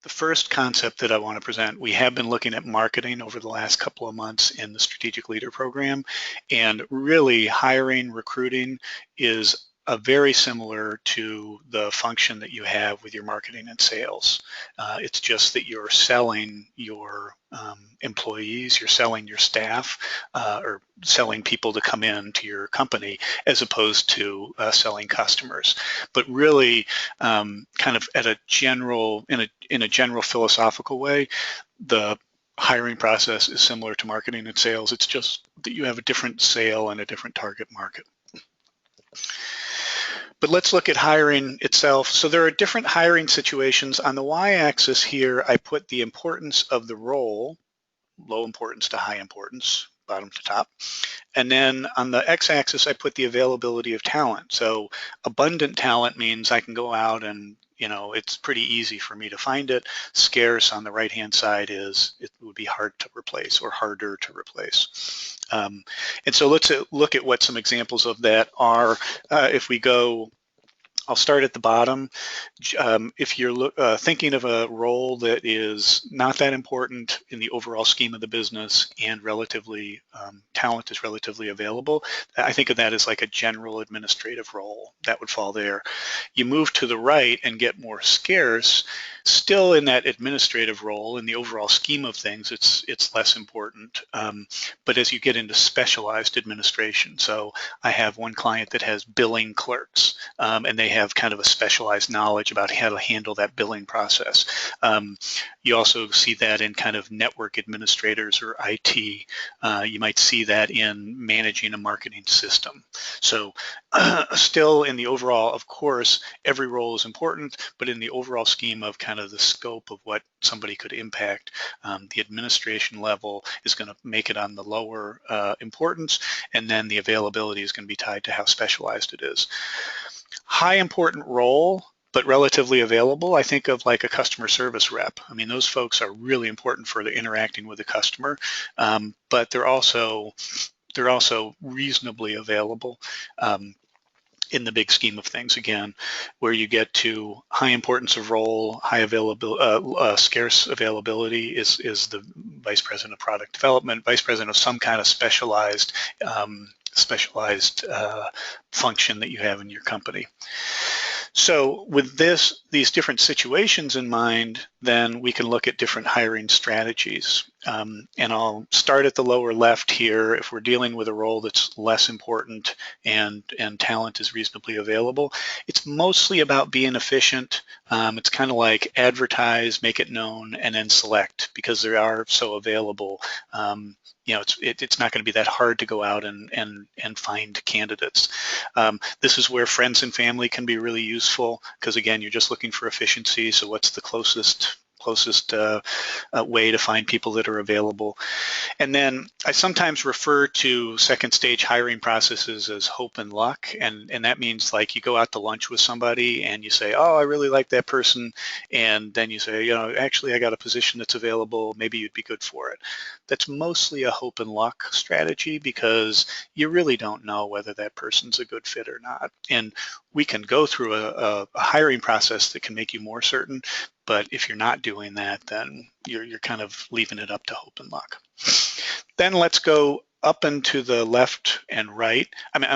The first concept that I want to present, we have been looking at marketing over the last couple of months in the Strategic Leader Program, and really hiring, recruiting is very similar to the function that you have with your marketing and sales. It's just that you're selling your employees, you're selling your staff, or selling people to come in to your company, as opposed to selling customers. But really, kind of at a general, in a general philosophical way, the hiring process is similar to marketing and sales. It's just that you have a different sale and a different target market. But let's look at hiring itself. So there are different hiring situations. On the y-axis here, I put the importance of the role, low importance to high importance, bottom to top. And then on the x-axis, I put the availability of talent. So abundant talent means I can go out and, it's pretty easy for me to find it. Scarce on the right-hand side is it would be hard to replace or harder to replace. And so let's look at what some examples of that are. If we go, I'll start at the bottom. If you're thinking of a role that is not that important in the overall scheme of the business and relatively, talent is relatively available, I think of that as like a general administrative role. That would fall there. You move to the right and get more scarce, still in that administrative role. In the overall scheme of things, it's less important. But as you get into specialized administration, so I have one client that has billing clerks, and they have kind of a specialized knowledge about how to handle that billing process. You also see that in kind of network administrators or IT. You might see that in managing a marketing system. So still in the overall, of course, every role is important, but in the overall scheme of kind of the scope of what somebody could impact, the administration level is going to make it on the lower importance, and then the availability is going to be tied to how specialized it is. High important role, but relatively available, I think of like a customer service rep. I mean, those folks are really important for the interacting with the customer, but they're also reasonably available. In the big scheme of things, again, where you get to high importance of role, high availability, scarce availability is the vice president of product development, vice president of some kind of specialized function that you have in your company. So with these different situations in mind, then we can look at different hiring strategies. And I'll start at the lower left here. If we're dealing with a role that's less important and talent is reasonably available, it's mostly about being efficient. It's kind of like advertise, make it known, and then select, because they are so available. It's not going to be that hard to go out and find candidates. This is where friends and family can be really useful, because again, you're just looking for efficiency. So what's the closest way to find people that are available? And then I sometimes refer to second stage hiring processes as hope and luck, and that means like you go out to lunch with somebody and you say, oh, I really like that person, and then you say, actually I got a position that's available, maybe you'd be good for it. That's mostly a hope and luck strategy, because you really don't know whether that person's a good fit or not. And we can go through a hiring process that can make you more certain, but if you're not doing that, then you're kind of leaving it up to hope and luck. Then let's go up and to the left and right. I mean,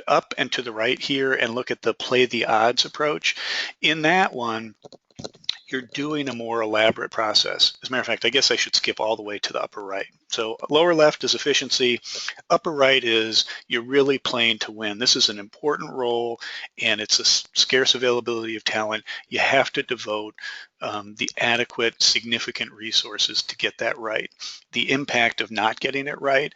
up and to the right here, and look at the play the odds approach. In that one, you're doing a more elaborate process. As a matter of fact, I guess I should skip all the way to the upper right. So lower left is efficiency. Upper right is you're really playing to win. This is an important role, and it's a scarce availability of talent. You have to devote the adequate, significant resources to get that right. The impact of not getting it right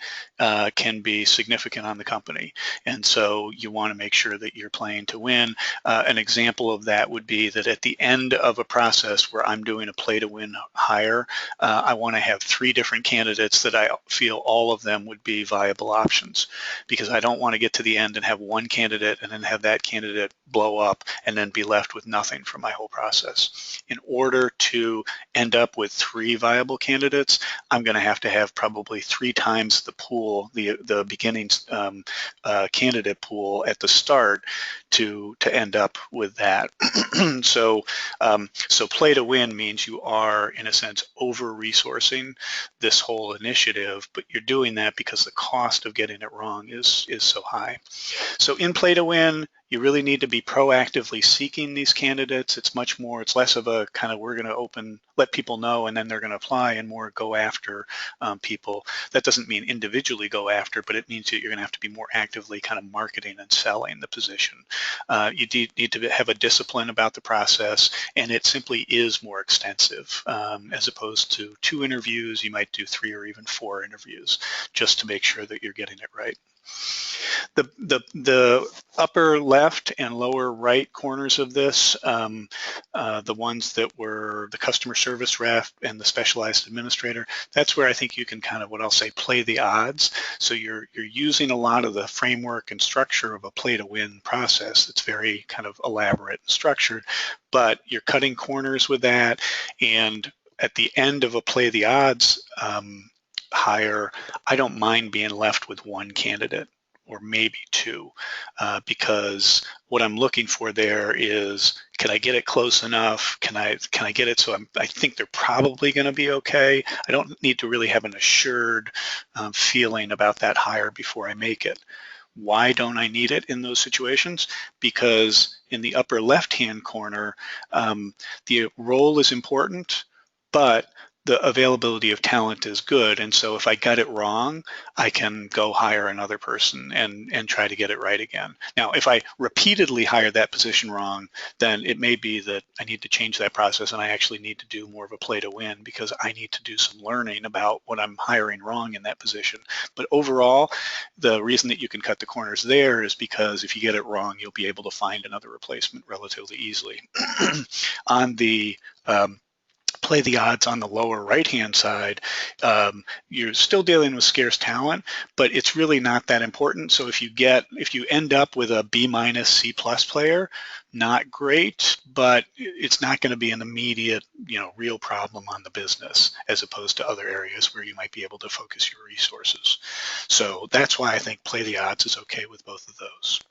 can be significant on the company. And so you want to make sure that you're playing to win. An example of that would be that at the end of a process where I'm doing a play to win hire, I want to have 3 different candidates that I feel all of them would be viable options, because I don't want to get to the end and have one candidate and then have that candidate blow up and then be left with nothing from my whole process. In order to end up with 3 viable candidates, I'm going to have probably 3 times the pool, the beginning candidate pool at the start to end up with that. So play to win means you are, in a sense, over-resourcing this whole initiative, but you're doing that because the cost of getting it wrong is so high. So in play to win, you really need to be proactively seeking these candidates. It's less of a kind of we're going to let people know and then they're going to apply, and more go after people. That doesn't mean individually go after, but it means that you're going to have to be more actively kind of marketing and selling the position. You need to have a discipline about the process, and it simply is more extensive. As opposed to 2 interviews, you might do 3 or even 4 interviews just to make sure that you're getting it right. The upper left and lower right corners of this, the ones that were the customer service rep and the specialized administrator, that's where I think you can kind of, what I'll say, play the odds. So you're using a lot of the framework and structure of a play to win process that's very kind of elaborate and structured, but you're cutting corners with that. And at the end of a play the odds hire, I don't mind being left with 1 candidate or maybe 2, because what I'm looking for there is, can I get it close enough? Can I get it so I think they're probably going to be okay? I don't need to really have an assured feeling about that hire before I make it. Why don't I need it in those situations? Because in the upper left-hand corner, the role is important, but the availability of talent is good. And so if I got it wrong, I can go hire another person and try to get it right again. Now, if I repeatedly hire that position wrong, then it may be that I need to change that process and I actually need to do more of a play to win, because I need to do some learning about what I'm hiring wrong in that position. But overall, the reason that you can cut the corners there is because if you get it wrong, you'll be able to find another replacement relatively easily. On the play the odds on the lower right-hand side, you're still dealing with scarce talent, but it's really not that important. So if you end up with a B- C+ player, not great, but it's not going to be an immediate, real problem on the business, as opposed to other areas where you might be able to focus your resources. So that's why I think play the odds is okay with both of those.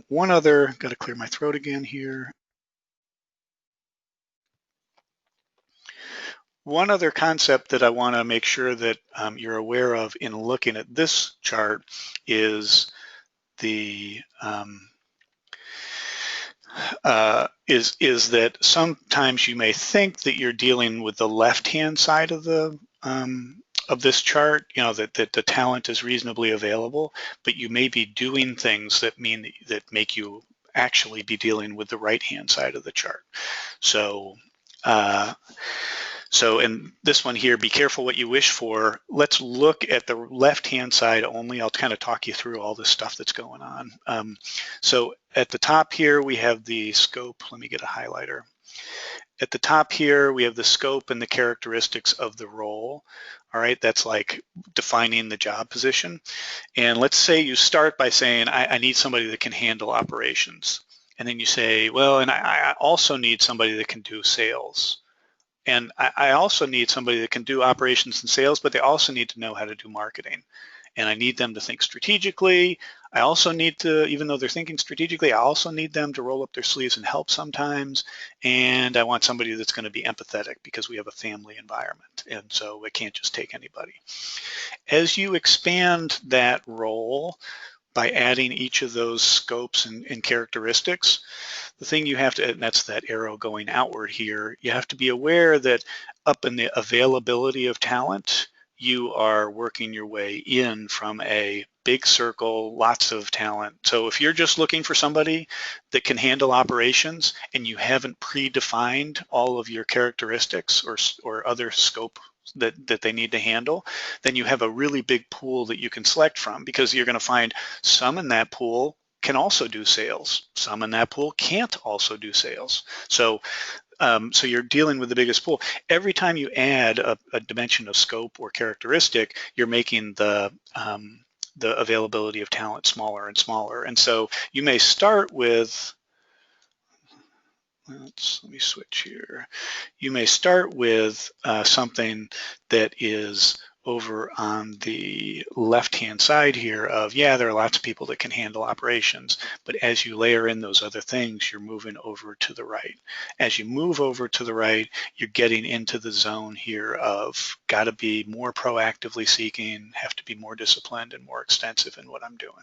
One other, got to clear my throat again here. One other concept that I want to make sure that you're aware of in looking at this chart is is that sometimes you may think that you're dealing with the left-hand side of this chart, that the talent is reasonably available, but you may be doing things that make you actually be dealing with the right-hand side of the chart. So in this one here, be careful what you wish for. Let's look at the left-hand side only. I'll kind of talk you through all this stuff that's going on. So at the top here, we have the scope. Let me get a highlighter. At the top here, we have the scope and the characteristics of the role. All right, that's like defining the job position. And let's say you start by saying, I need somebody that can handle operations. And then you say, well, and I also need somebody that can do sales. And I also need somebody that can do operations and sales, but they also need to know how to do marketing. And I need them to think strategically. I also need to, even though they're thinking strategically, I also need them to roll up their sleeves and help sometimes. And I want somebody that's going to be empathetic, because we have a family environment. And so it can't just take anybody. As you expand that role by adding each of those scopes and characteristics, the thing you have to, and that's that arrow going outward here, you have to be aware that up in the availability of talent, you are working your way in from a big circle, lots of talent. So if you're just looking for somebody that can handle operations and you haven't predefined all of your characteristics or other scope that they need to handle, then you have a really big pool that you can select from, because you're going to find some in that pool can also do sales. Some in that pool can't also do sales. So you're dealing with the biggest pool. Every time you add a dimension of scope or characteristic, you're making the availability of talent smaller and smaller. And so you may start with, let me switch here. You may start with something that is over on the left-hand side here of, yeah, there are lots of people that can handle operations, but as you layer in those other things, you're moving over to the right. As you move over to the right, you're getting into the zone here of got to be more proactively seeking, have to be more disciplined and more extensive in what I'm doing.